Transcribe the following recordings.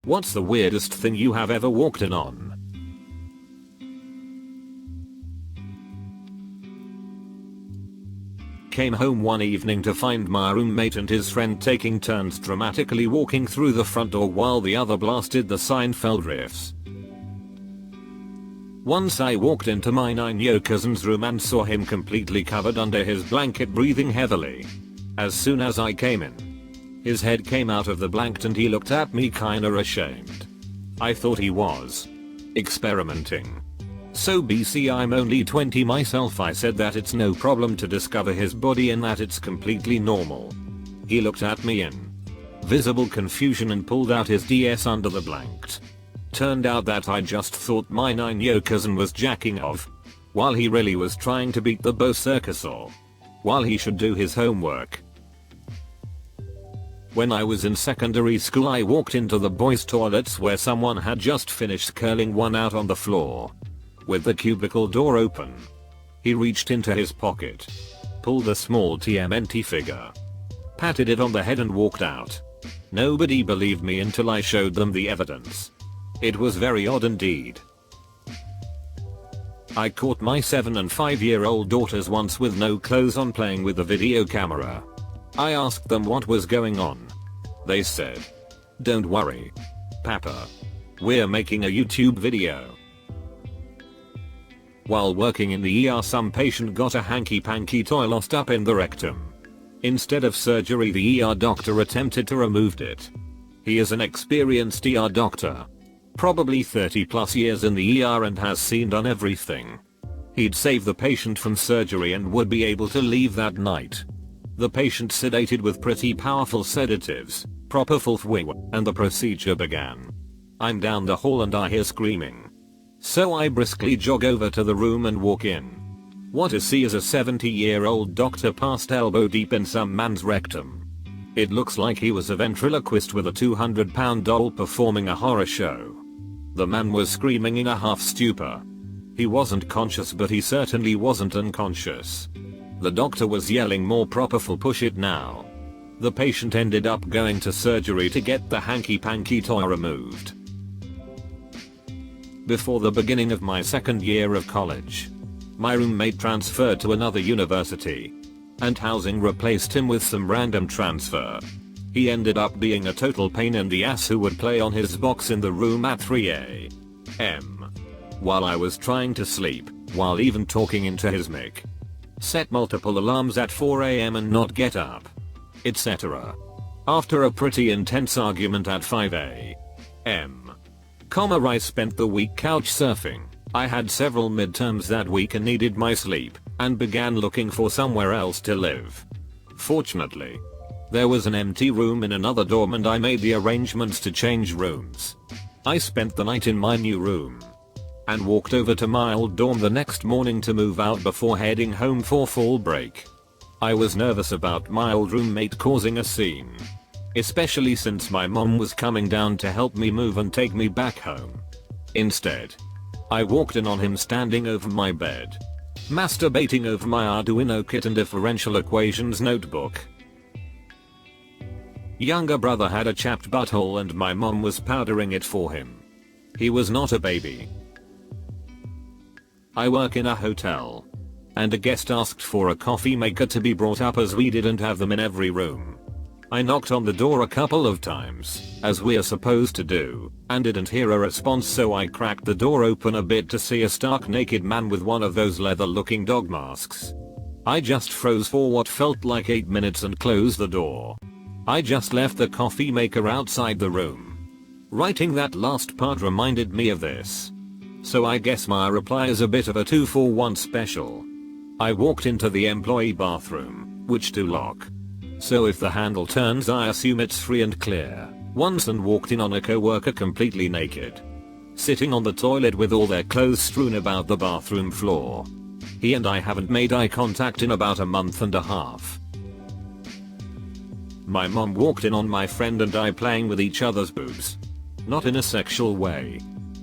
What's the weirdest thing you have ever walked in on? Came home one evening to find my roommate and his friend taking turns dramatically walking through the front door while the other blasted the Seinfeld riffs. Once I walked into my 9-year cousin's room and saw him completely covered under his blanket breathing heavily. As soon as I came in, his head came out of the blanket and he looked at me kinda ashamed. I thought he was experimenting. So BC, I'm only 20 myself. I said that it's no problem to discover his body and that it's completely normal. He looked at me in visible confusion and pulled out his DS under the blanket. Turned out that I just thought my 9-year cousin was jacking off, while he really was trying to beat the Bo Circusaur, while he should do his homework. When I was in secondary school, I walked into the boys' toilets where someone had just finished curling one out on the floor. With the cubicle door open, he reached into his pocket, pulled a small TMNT figure, patted it on the head and walked out. Nobody believed me until I showed them the evidence. It was very odd indeed. I caught my 7 and 5-year-old daughters once with no clothes on playing with the video camera. I asked them what was going on. They said, "Don't worry, Papa. We're making a YouTube video." While working in the ER, some patient got a hanky-panky toy lost up in the rectum. Instead of surgery, the ER doctor attempted to remove it. He is an experienced ER doctor, probably 30+ years in the ER, and has done everything. He'd save the patient from surgery and would be able to leave that night. The patient sedated with pretty powerful sedatives, proper full wing, and the procedure began. I'm down the hall and I hear screaming. So I briskly jog over to the room and walk in. What I see is a 70-year-old doctor past elbow deep in some man's rectum. It looks like he was a ventriloquist with a 200-pound doll performing a horror show. The man was screaming in a half stupor. He wasn't conscious, but he certainly wasn't unconscious. The doctor was yelling more propofol, push it now. The patient ended up going to surgery to get the hanky-panky toy removed. Before the beginning of my second year of college, my roommate transferred to another university, and housing replaced him with some random transfer. He ended up being a total pain in the ass who would play on his box in the room at 3 a.m. while I was trying to sleep, while even talking into his mic. Set multiple alarms at 4 a.m. and not get up, etc. After a pretty intense argument at 5 a.m. I spent the week couch surfing. I had several midterms that week and needed my sleep, and began looking for somewhere else to live. Fortunately, there was an empty room in another dorm and I made the arrangements to change rooms. I spent the night in my new room, and walked over to my old dorm the next morning to move out before heading home for fall break. I was nervous about my old roommate causing a scene, especially since my mom was coming down to help me move and take me back home. Instead, I walked in on him standing over my bed, masturbating over my Arduino kit and differential equations notebook. Younger brother had a chapped butthole and my mom was powdering it for him. He was not a baby. I work in a hotel, and a guest asked for a coffee maker to be brought up as we didn't have them in every room. I knocked on the door a couple of times, as we are supposed to do, and didn't hear a response, so I cracked the door open a bit to see a stark naked man with one of those leather looking dog masks. I just froze for what felt like 8 minutes and closed the door. I just left the coffee maker outside the room. Writing that last part reminded me of this. So I guess my reply is a bit of a 2-for-1 special. I walked into the employee bathroom, which to lock. So if the handle turns, I assume it's free and clear. Once, and walked in on a coworker completely naked, sitting on the toilet with all their clothes strewn about the bathroom floor. He and I haven't made eye contact in about a month and a half. My mom walked in on my friend and I playing with each other's boobs. Not in a sexual way.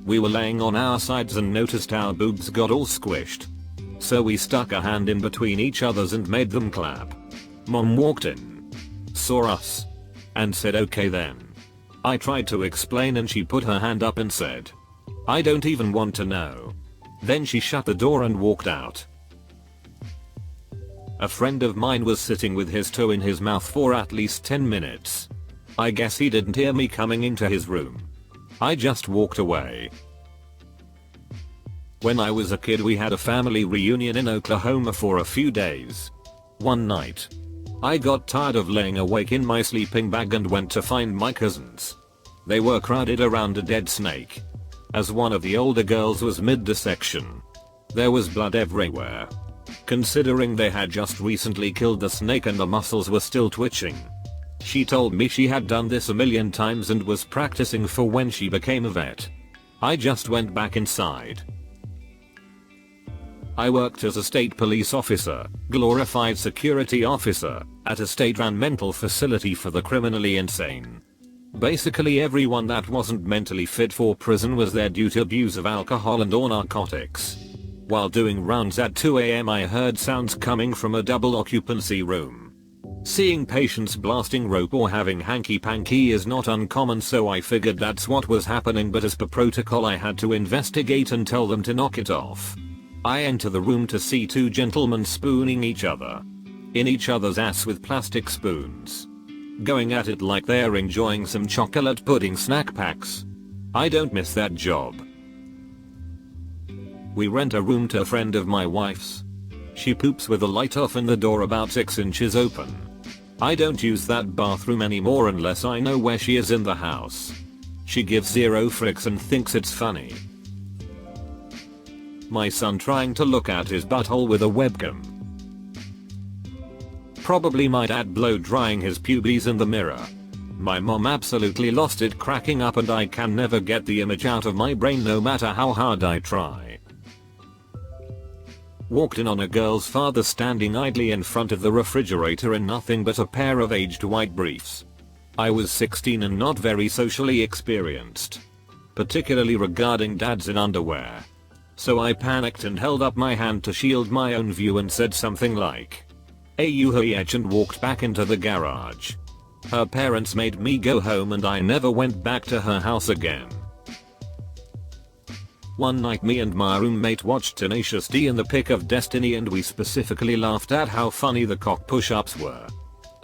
We were laying on our sides and noticed our boobs got all squished. So we stuck a hand in between each other's and made them clap. Mom walked in, saw us, and said okay then. I tried to explain and she put her hand up and said, "I don't even want to know." Then she shut the door and walked out. A friend of mine was sitting with his toe in his mouth for at least 10 minutes. I guess he didn't hear me coming into his room. I just walked away. When I was a kid we had a family reunion in Oklahoma for a few days. One night, I got tired of laying awake in my sleeping bag and went to find my cousins. They were crowded around a dead snake. As one of the older girls was mid-dissection, there was blood everywhere. Considering they had just recently killed the snake and the muscles were still twitching. She told me she had done this a million times and was practicing for when she became a vet. I just went back inside. I worked as a state police officer, glorified security officer, at a state-run mental facility for the criminally insane. Basically everyone that wasn't mentally fit for prison was there due to abuse of alcohol and or narcotics. While doing rounds at 2 AM I heard sounds coming from a double occupancy room. Seeing patients blasting rope or having hanky-panky is not uncommon, so I figured that's what was happening, but as per protocol I had to investigate and tell them to knock it off. I enter the room to see two gentlemen spooning each other in each other's ass with plastic spoons. Going at it like they're enjoying some chocolate pudding snack packs. I don't miss that job. We rent a room to a friend of my wife's. She poops with the light off and the door about 6 inches open. I don't use that bathroom anymore unless I know where she is in the house. She gives zero fricks and thinks it's funny. My son trying to look at his butthole with a webcam. Probably my dad blow drying his pubes in the mirror. My mom absolutely lost it cracking up and I can never get the image out of my brain no matter how hard I try. Walked in on a girl's father standing idly in front of the refrigerator in nothing but a pair of aged white briefs. I was 16 and not very socially experienced, particularly regarding dads in underwear. So I panicked and held up my hand to shield my own view and said something like, "Ayuhayach," and walked back into the garage. Her parents made me go home and I never went back to her house again. One night me and my roommate watched Tenacious D in the Pick of Destiny and we specifically laughed at how funny the cock push-ups were.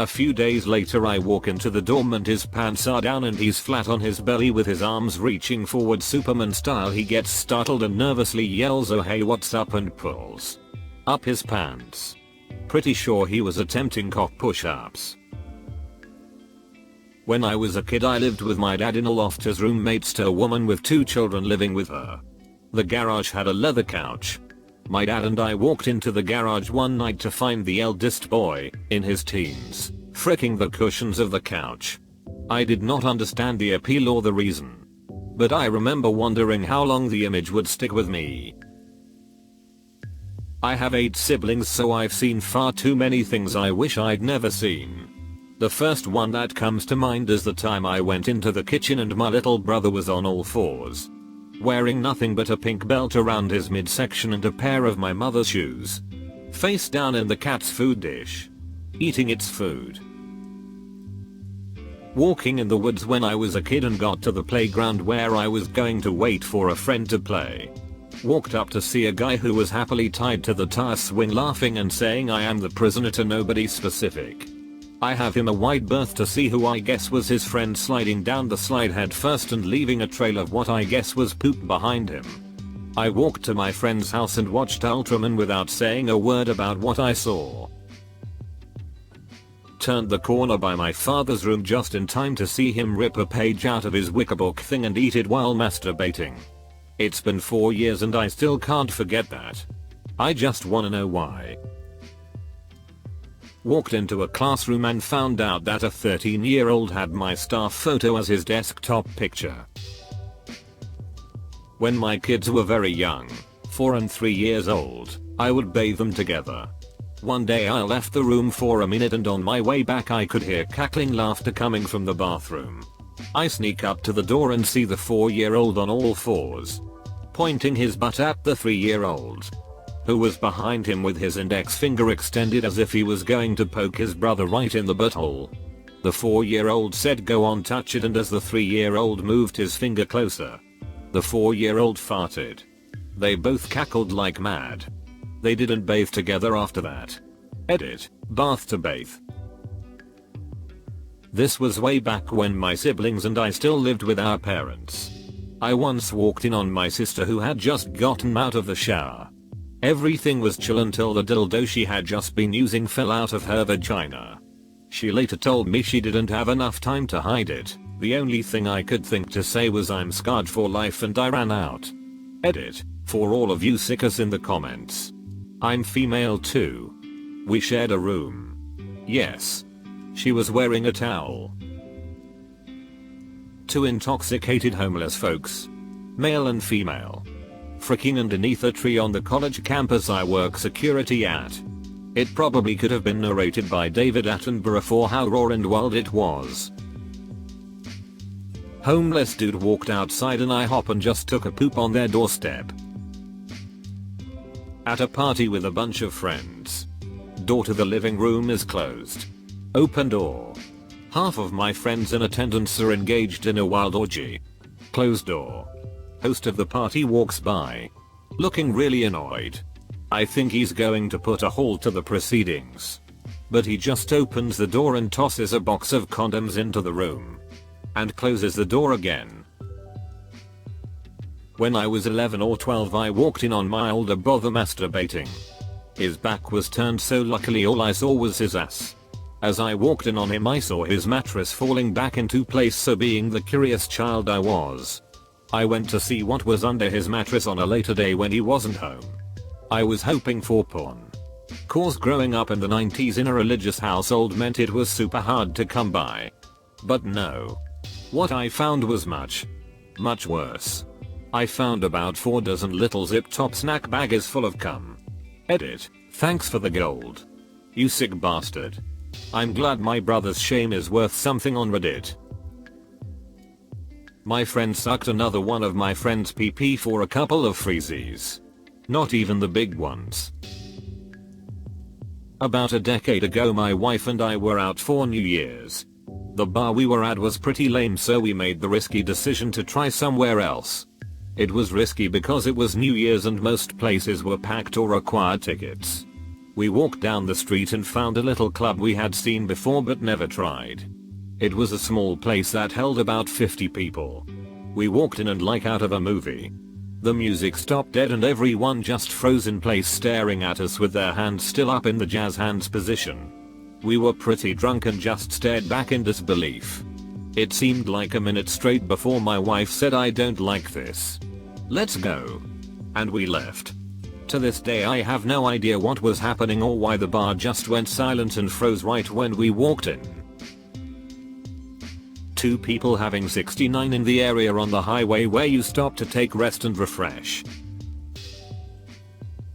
A few days later I walk into the dorm and his pants are down and he's flat on his belly with his arms reaching forward Superman style. He gets startled and nervously yells, "Oh hey, what's up?" and pulls up his pants. Pretty sure he was attempting cock push-ups. When I was a kid I lived with my dad in a loft as roommates to a woman with 2 children living with her. The garage had a leather couch. My dad and I walked into the garage one night to find the eldest boy, in his teens, fricking the cushions of the couch. I did not understand the appeal or the reason, but I remember wondering how long the image would stick with me. I have 8 siblings, so I've seen far too many things I wish I'd never seen. The first one that comes to mind is the time I went into the kitchen and my little brother was on all fours, wearing nothing but a pink belt around his midsection and a pair of my mother's shoes, face down in the cat's food dish, eating its food. Walking in the woods when I was a kid and got to the playground where I was going to wait for a friend to play. Walked up to see a guy who was happily tied to the tire swing laughing and saying I am the prisoner to nobody specific. I have him a wide berth to see who I guess was his friend sliding down the slide head first and leaving a trail of what I guess was poop behind him. I walked to my friend's house and watched Ultraman without saying a word about what I saw. Turned the corner by my father's room just in time to see him rip a page out of his Wikibook thing and eat it while masturbating. It's been 4 years and I still can't forget that. I just wanna know why. Walked into a classroom and found out that a 13-year-old had my staff photo as his desktop picture. When my kids were very young, 4 and 3 years old, I would bathe them together. One day I left the room for a minute and on my way back I could hear cackling laughter coming from the bathroom. I sneak up to the door and see the 4-year-old on all fours, pointing his butt at the 3-year-old, who was behind him with his index finger extended as if he was going to poke his brother right in the butthole. The 4-year-old said go on touch it, and as the 3-year-old moved his finger closer, the 4-year-old farted. They both cackled like mad. They didn't bathe together after that. Edit, bath to bathe. This was way back when my siblings and I still lived with our parents. I once walked in on my sister who had just gotten out of the shower. Everything was chill until the dildo she had just been using fell out of her vagina. She later told me she didn't have enough time to hide it. The only thing I could think to say was I'm scarred for life and I ran out. Edit, for all of you sickers in the comments. I'm female too. We shared a room. Yes. She was wearing a towel. 2 intoxicated homeless folks. Male and female. Freaking underneath a tree on the college campus I work security at. It probably could have been narrated by David Attenborough for how raw and wild it was. Homeless dude walked outside an IHOP and just took a poop on their doorstep. At a party with a bunch of friends. Door to the living room is closed. Open door. Half of my friends in attendance are engaged in a wild orgy. Closed door. Host of the party walks by. Looking really annoyed. I think he's going to put a halt to the proceedings. But he just opens the door and tosses a box of condoms into the room. And closes the door again. When I was 11 or 12 I walked in on my older brother masturbating. His back was turned so luckily all I saw was his ass. As I walked in on him I saw his mattress falling back into place, so being the curious child I was, I went to see what was under his mattress on a later day when he wasn't home. I was hoping for porn. Cause growing up in the 90s in a religious household meant it was super hard to come by. But no. What I found was much worse. I found about 4 dozen little zip top snack baggies full of cum. Edit, thanks for the gold. You sick bastard. I'm glad my brother's shame is worth something on Reddit. My friend sucked another one of my friend's PP for a couple of freezies. Not even the big ones. About a decade ago my wife and I were out for New Year's. The bar we were at was pretty lame, so we made the risky decision to try somewhere else. It was risky because it was New Year's and most places were packed or required tickets. We walked down the street and found a little club we had seen before but never tried. It was a small place that held about 50 people. We walked in and like out of a movie. The music stopped dead and everyone just froze in place staring at us with their hands still up in the jazz hands position. We were pretty drunk and just stared back in disbelief. It seemed like a minute straight before my wife said, "I don't like this. Let's go." And we left. To this day I have no idea what was happening or why the bar just went silent and froze right when we walked in. 2 people having 69 in the area on the highway where you stop to take rest and refresh.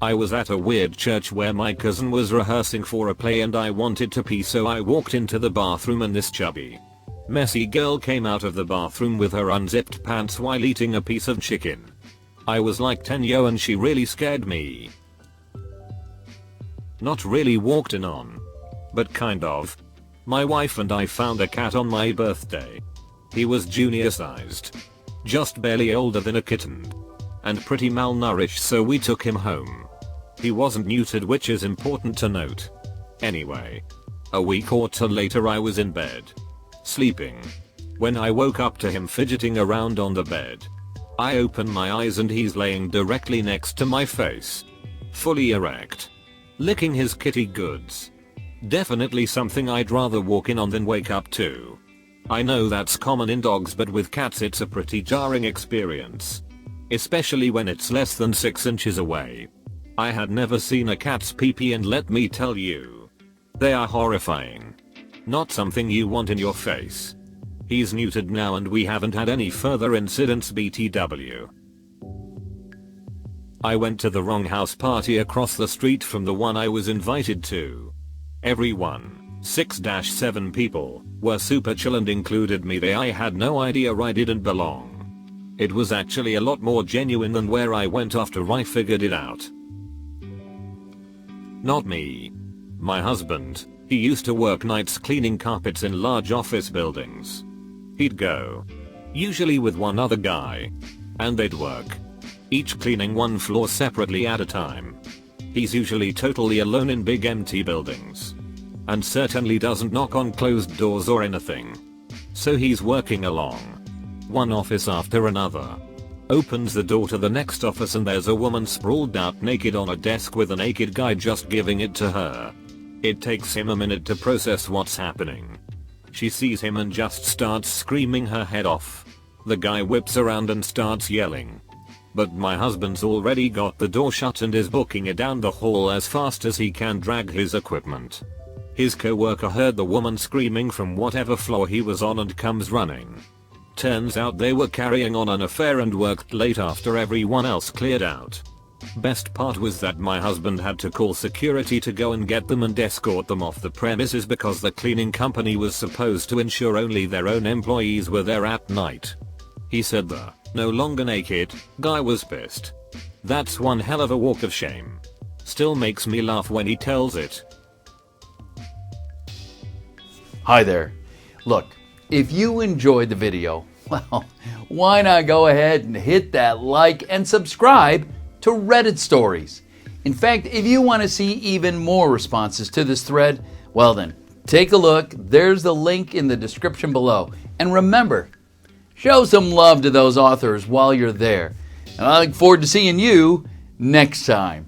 I was at a weird church where my cousin was rehearsing for a play and I wanted to pee, so I walked into the bathroom and this chubby, messy girl came out of the bathroom with her unzipped pants while eating a piece of chicken. I was like 10 yo and she really scared me. Not really walked in on, but kind of. My wife and I found a cat on my birthday. He was junior sized. Just barely older than a kitten. And pretty malnourished, so we took him home. He wasn't neutered, which is important to note. Anyway. A week or two later I was in bed. Sleeping. When I woke up to him fidgeting around on the bed. I open my eyes and he's laying directly next to my face. Fully erect. Licking his kitty goods. Definitely something I'd rather walk in on than wake up to. I know that's common in dogs, but with cats it's a pretty jarring experience. Especially when it's less than 6 inches away. I had never seen a cat's pee-pee and let me tell you. They are horrifying. Not something you want in your face. He's neutered now and we haven't had any further incidents BTW. I went to the wrong house party across the street from the one I was invited to. Everyone, 6-7 people, were super chill and included me. I had no idea I didn't belong. It was actually a lot more genuine than where I went after I figured it out. Not me. My husband. He used to work nights cleaning carpets in large office buildings. He'd go, usually with one other guy, and they'd work, each cleaning one floor separately at a time. He's usually totally alone in big empty buildings, and certainly doesn't knock on closed doors or anything. So he's working along, one office after another. Opens the door to the next office and there's a woman sprawled out naked on a desk with a naked guy just giving it to her. It takes him a minute to process what's happening. She sees him and just starts screaming her head off. The guy whips around and starts yelling. But my husband's already got the door shut and is booking it down the hall as fast as he can drag his equipment. His co-worker heard the woman screaming from whatever floor he was on and comes running. Turns out they were carrying on an affair and worked late after everyone else cleared out. Best part was that my husband had to call security to go and get them and escort them off the premises because the cleaning company was supposed to ensure only their own employees were there at night. He said the no longer naked guy was pissed. That's one hell of a walk of shame. Still makes me laugh when he tells it. Hi there. Look, if you enjoyed the video, well, why not go ahead and hit that like and subscribe to Reddit Stories. In fact, if you want to see even more responses to this thread, well then, take a look. There's the link in the description below. And remember, show some love to those authors while you're there. And I look forward to seeing you next time.